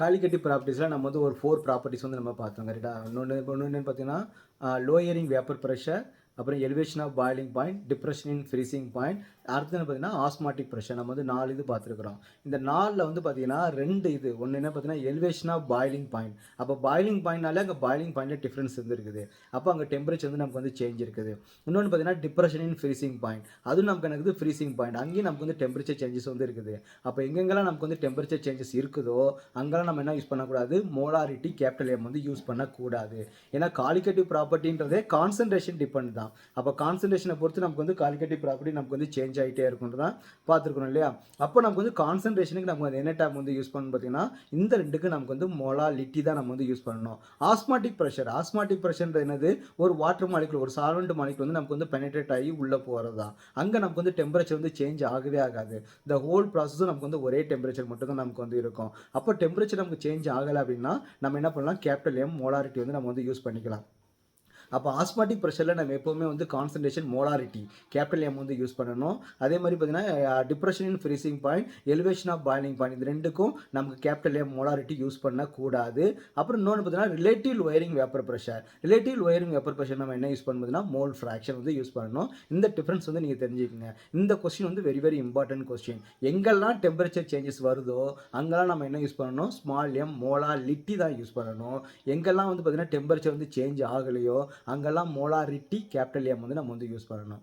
காலிகட்டிவ் ப்ராப்பர்ட்டிஸில் நம்ம வந்து ஒரு 4 ப்ராப்பர்ட்டிஸ் வந்து நம்ம பார்த்தோம் கரெக்டாக. இன்னொன்று என்னென்னு பார்த்தீங்கன்னா லோயரிங் வேப்பர் ப்ரெஷர், அப்புறம் elevation of boiling point, depression in freezing point, அடுத்து பார்த்தீங்கன்னா ஆஸ்மாட்டிக் ப்ரெஷர். நம்ம வந்து 4 இது பார்த்துருக்குறோம். இந்த 4ல் வந்து பார்த்தீங்கன்னா 2 இது ஒன்று என்ன பார்த்தீங்கன்னா எலிவேஷன் ஆஃப் பாயிலிங் பாயிண்ட். அப்போ பாயிலிங் பாயிண்ட்னாலே அங்கே பாயிலிங் பாயிண்டில் டிஃப்ரென்ஸ் இருக்குது. அப்போ அங்கே டெம்பரேச்சர் வந்து நமக்கு வந்து சேஞ்ச் இருக்குது. இன்னொன்று பார்த்தீங்கன்னா டிப்ரெஷன் இன் ஃப்ரீசிங் பாயிண்ட், அதுவும் நமக்கு எனக்கு ஃப்ரீசிங் பாயிண்ட், அங்கேயும் நமக்கு வந்து டெம்பரேச்சர் சேஞ்சஸ் வந்து இருக்குது. அப்போ எங்கெங்கெல்லாம் நமக்கு வந்து டெம்பரேச்சர் சேஞ்சஸ் இருக்குதோ அங்கெல்லாம் நம்ம என்ன யூஸ் பண்ணக்கூடாது, மோலாரிட்டி கேபிட்டல் எம் வந்து யூஸ் பண்ணக்கூடாது. ஏன்னா காலிகேட்டிவ் ப்ராப்பர்ட்டின்றதே கான்சன்ட்ரேஷன் டிபெண்ட் தான். அப்போ கான்சன்ட்ரேஷனை பொறுத்து நமக்கு வந்து காலிகேட்டிவ் ப்ராப்பர்ட்டி நமக்கு வந்து சேஞ்ச் ஆகிட்டே இருக்குன்றதான் பார்த்துருக்கணும் இல்லையா. அப்போ நமக்கு வந்து கான்சன்ட்ரேஷனுக்கு நம்ம வந்து என்ன டேம் வந்து யூஸ் பண்ணணும் பார்த்தீங்கன்னா இந்த ரெண்டுக்கு நமக்கு வந்து மொலாலிட்டி தான் நம்ம வந்து யூஸ் பண்ணணும். ஆஸ்மாட்டிக் ப்ரெஷர்ன்றது என்னது, ஒரு வாட்டர் மாலிகுல், ஒரு சால்வெண்ட் மாலிகுல் வந்து நமக்கு வந்து பெனிட்ரேட் ஆகி உள்ளே போகிறது தான். அங்கே நமக்கு வந்து டெம்பரேச்சர் வந்து சேஞ்ச் ஆகவே ஆகாது. இந்த ஹோல் ப்ராசஸும் நமக்கு வந்து ஒரே டெம்பரேச்சர் மட்டும் தான் நமக்கு வந்து இருக்கும். அப்போ டெம்பரேச்சர் நமக்கு சேஞ்ச் ஆகலை அப்படின்னா நம்ம என்ன பண்ணலாம், கேபிட்டல் எம் மோலாரிட்டி வந்து நம்ம வந்து யூஸ் பண்ணிக்கலாம். அப்போ ஆஸ்மாட்டிக் ப்ரெஷரில் நம்ம எப்போவுமே வந்து கான்சன்ட்ரேஷன் மோலாரிட்டி கேபிட்டல் எம் வந்து யூஸ் பண்ணணும். அதே மாதிரி பார்த்தீங்கன்னா depression in freezing point, elevation of boiling point, இந்த ரெண்டுக்கும் நமக்கு கேபிட்டல் எம் மோலாரிட்டி யூஸ் பண்ணக்கூடாது. அப்புறம் இன்னொன்று பார்த்தீங்கன்னா ரிலேட்டிவ் லோயரிங் வேப்பர் ப்ரெஷர் நம்ம என்ன யூஸ் பண்ணுறதுனா மோல் ஃப்ராக்ஷன் வந்து யூஸ் பண்ணணும். இந்த டிஃப்ரென்ஸ் வந்து நீங்கள் தெரிஞ்சுக்கங்க. இந்த கொஸ்டின் வந்து வெரி வெரி இம்பார்ட்டன்ட் கொஸ்டின். எங்கெல்லாம் டெம்பரேச்சர் சேஞ்சஸ் வருதோ அங்கெல்லாம் நம்ம என்ன யூஸ் பண்ணணும், ஸ்மால் எம் மோலாலிட்டி தான் யூஸ் பண்ணணும். எங்கெல்லாம் வந்து பார்த்தீங்கன்னா டெம்பரேச்சர் வந்து சேஞ்ச் ஆகலையோ அங்கெல்லாம் மோலாரிட்டி கேபிட்டல் எம் வந்து நம்ம வந்து யூஸ் பண்ணணும்.